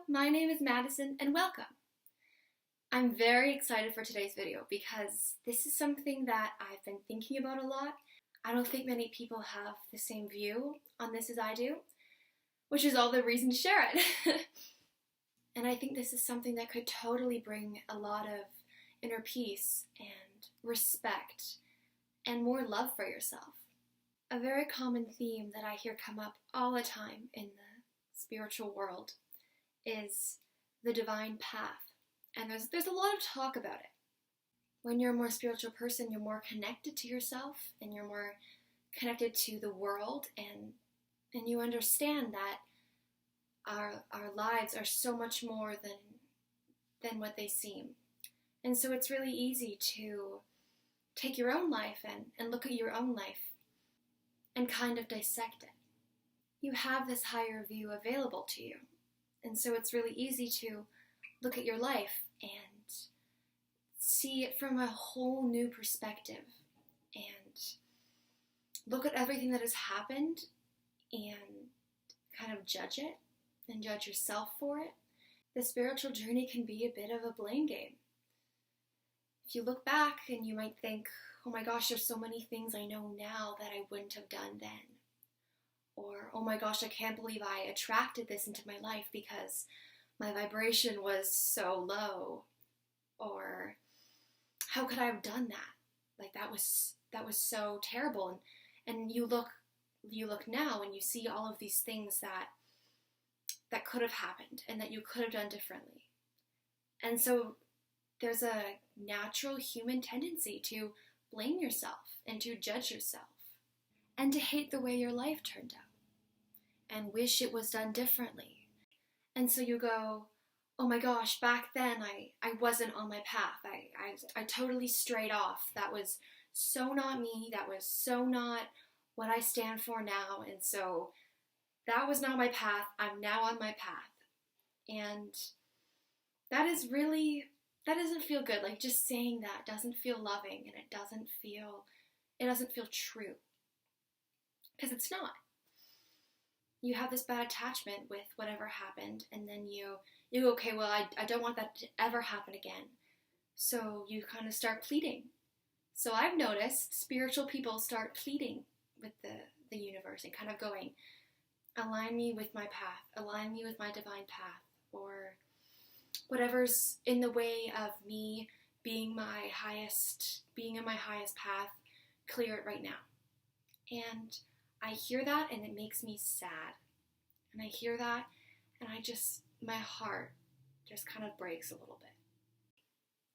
my name is Madison and welcome. I'm very excited for today's video because this is something that I've been thinking about a lot. I don't think many people have the same view on this as I do, which is all the reason to share it. And I think this is something that could totally bring a lot of inner peace and respect and more love for yourself. A very common theme that I hear come up all the time in the spiritual world is the divine path. And there's a lot of talk about it. When you're a more spiritual person, you're more connected to yourself and you're more connected to the world, and you understand that our lives are so much more than what they seem. And so it's really easy to take your own life and look at your own life and kind of dissect it. You have this higher view available to you. And so it's really easy to look at your life and see it from a whole new perspective and look at everything that has happened and kind of judge it and judge yourself for it. The spiritual journey can be a bit of a blame game. If you look back and you might think, oh my gosh, there's so many things I know now that I wouldn't have done then. Or, oh my gosh, I can't believe I attracted this into my life because my vibration was so low. Or, how could I have done that? Like, that was so terrible. And you look now and you see all of these things that could have happened and that you could have done differently. And so there's a natural human tendency to blame yourself and to judge yourself and to hate the way your life turned out and wish it was done differently. And so you go, oh my gosh, back then I wasn't on my path. I totally strayed off. That was so not me. That was so not what I stand for now. And so that was not my path. I'm now on my path. And that doesn't feel good. Like, just saying that doesn't feel loving, and it doesn't feel true. Because it's not. You have this bad attachment with whatever happened, and then you go, okay, well, I don't want that to ever happen again. So you kind of start pleading. So I've noticed spiritual people start pleading with the universe and kind of going, align me with my path, align me with my divine path, or whatever's in the way of me being in my highest path, clear it right now. And I hear that and it makes me sad. And I hear that and my heart just kind of breaks a little bit.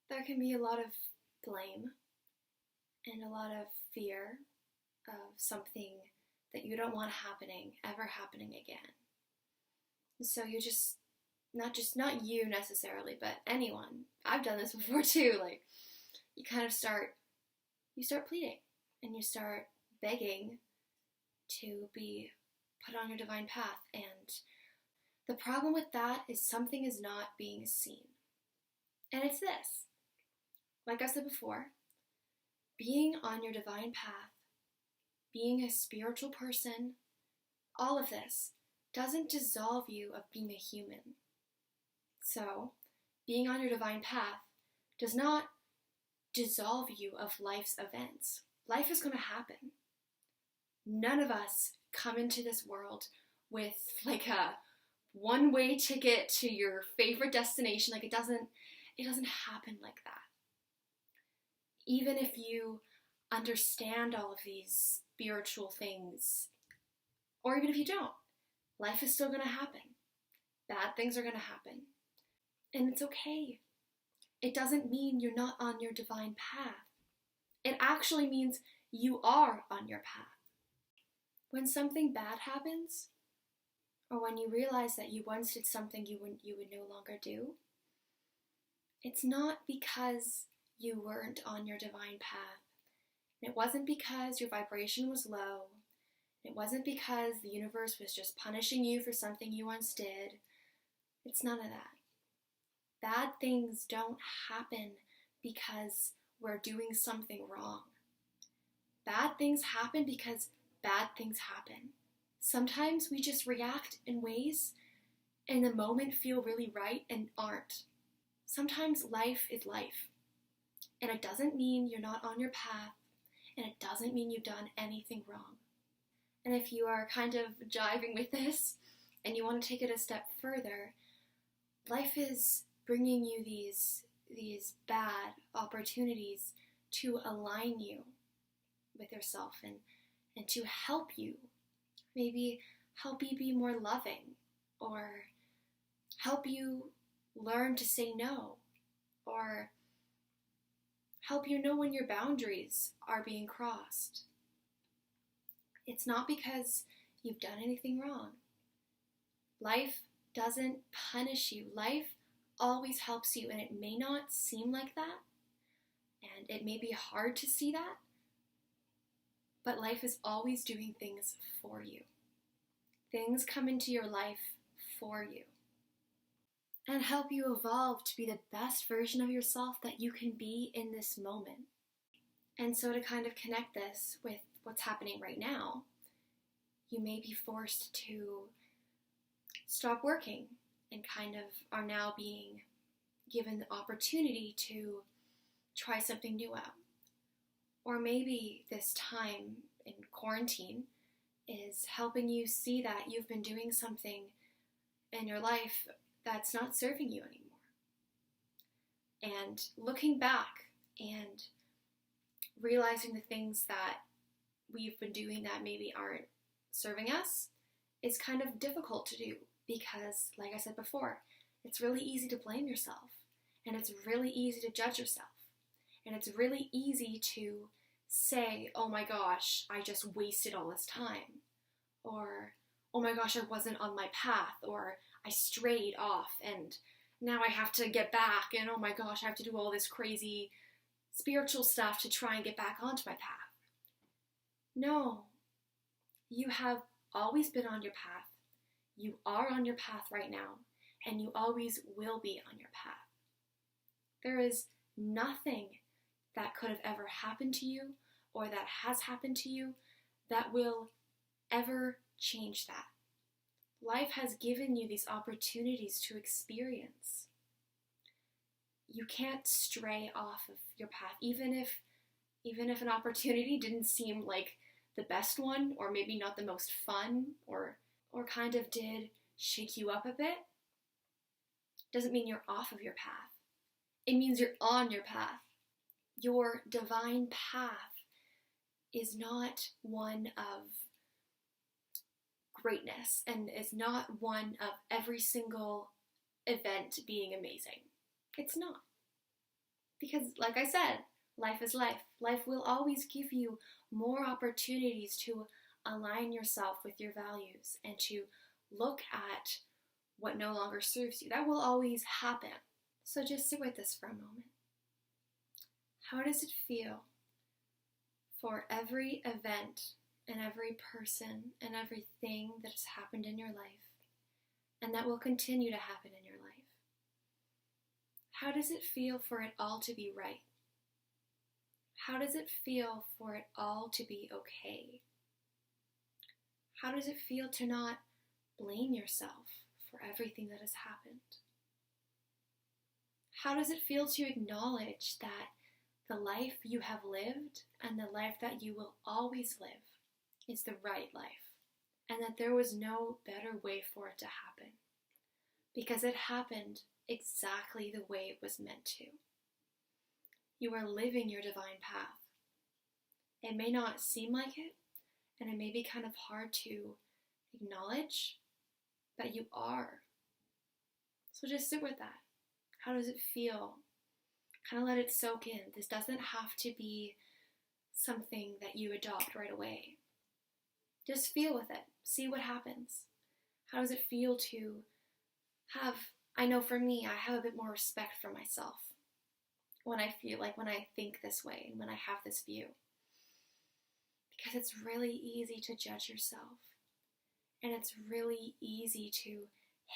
There can be a lot of blame and a lot of fear of something that you don't want ever happening again. So you just, not you necessarily, but anyone. I've done this before too. Like, you start pleading and you start begging to be put on your divine path. And the problem with that is something is not being seen. And it's this. Like I said before, being on your divine path, being a spiritual person, all of this doesn't dissolve you of being a human. So, being on your divine path does not dissolve you of life's events. Life is going to happen. None of us come into this world with like a one-way ticket to your favorite destination. Like, it doesn't happen like that. Even if you understand all of these spiritual things, or even if you don't, life is still going to happen. Bad things are going to happen. And it's okay. It doesn't mean you're not on your divine path. It actually means you are on your path. When something bad happens, or when you realize that you once did something you would no longer do, it's not because you weren't on your divine path. It wasn't because your vibration was low. It wasn't because the universe was just punishing you for something you once did. It's none of that. Bad things don't happen because we're doing something wrong. Bad things happen because bad things happen. Sometimes we just react in ways in the moment feel really right and aren't. Sometimes life is life, and it doesn't mean you're not on your path, and it doesn't mean you've done anything wrong. And if you are kind of jiving with this and you want to take it a step further, life is bringing you these bad opportunities to align you with yourself and to help you. Maybe help you be more loving, or help you learn to say no, or help you know when your boundaries are being crossed. It's not because you've done anything wrong. Life doesn't punish you. Life always helps you, and it may not seem like that, and it may be hard to see that, but life is always doing things for you. Things come into your life for you and help you evolve to be the best version of yourself that you can be in this moment. And so to kind of connect this with what's happening right now, you may be forced to stop working and kind of are now being given the opportunity to try something new out. Or maybe this time in quarantine is helping you see that you've been doing something in your life that's not serving you anymore. And looking back and realizing the things that we've been doing that maybe aren't serving us is kind of difficult to do because, like I said before, it's really easy to blame yourself, and it's really easy to judge yourself, and it's really easy to say, oh my gosh, I just wasted all this time, or oh my gosh, I wasn't on my path, or I strayed off and now I have to get back, and oh my gosh, I have to do all this crazy spiritual stuff to try and get back onto my path. No, you have always been on your path. You are on your path right now, and you always will be on your path. There is nothing that could have ever happened to you or that has happened to you that will ever change that. Life has given you these opportunities to experience. You can't stray off of your path, even if an opportunity didn't seem like the best one, or maybe not the most fun, or kind of did shake you up a bit. Doesn't mean you're off of your path. It means you're on your path. Your divine path is not one of greatness, and is not one of every single event being amazing. It's not. Because, like I said, life is life. Life will always give you more opportunities to align yourself with your values and to look at what no longer serves you. That will always happen. So just sit with this for a moment. How does it feel for every event and every person and everything that has happened in your life and that will continue to happen in your life? How does it feel for it all to be right? How does it feel for it all to be okay? How does it feel to not blame yourself for everything that has happened? How does it feel to acknowledge that the life you have lived and the life that you will always live is the right life, and that there was no better way for it to happen, because it happened exactly the way it was meant to. You are living your divine path. It may not seem like it, and it may be kind of hard to acknowledge, but you are. So just sit with that. How does it feel? Kind of let it soak in. This doesn't have to be something that you adopt right away. Just feel with it. See what happens. How does it feel to have, I know for me, I have a bit more respect for myself when I think this way and when I have this view. Because it's really easy to judge yourself. And it's really easy to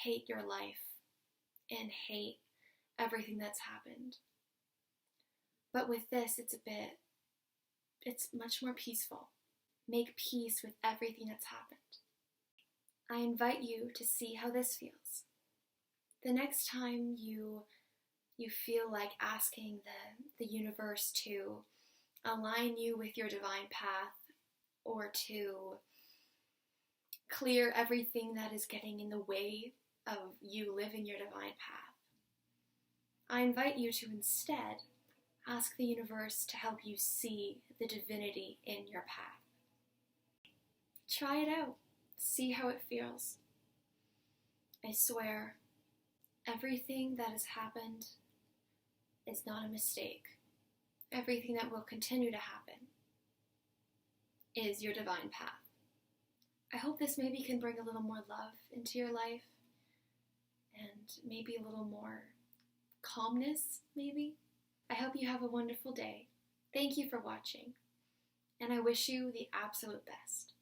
hate your life and hate everything that's happened. But with this, it's much more peaceful. Make peace with everything that's happened. I invite you to see how this feels. The next time you feel like asking the universe to align you with your divine path, or to clear everything that is getting in the way of you living your divine path, I invite you to instead ask the universe to help you see the divinity in your path. Try it out. See how it feels. I swear, everything that has happened is not a mistake. Everything that will continue to happen is your divine path. I hope this maybe can bring a little more love into your life, and maybe a little more calmness, maybe. I hope you have a wonderful day. Thank you for watching, and I wish you the absolute best.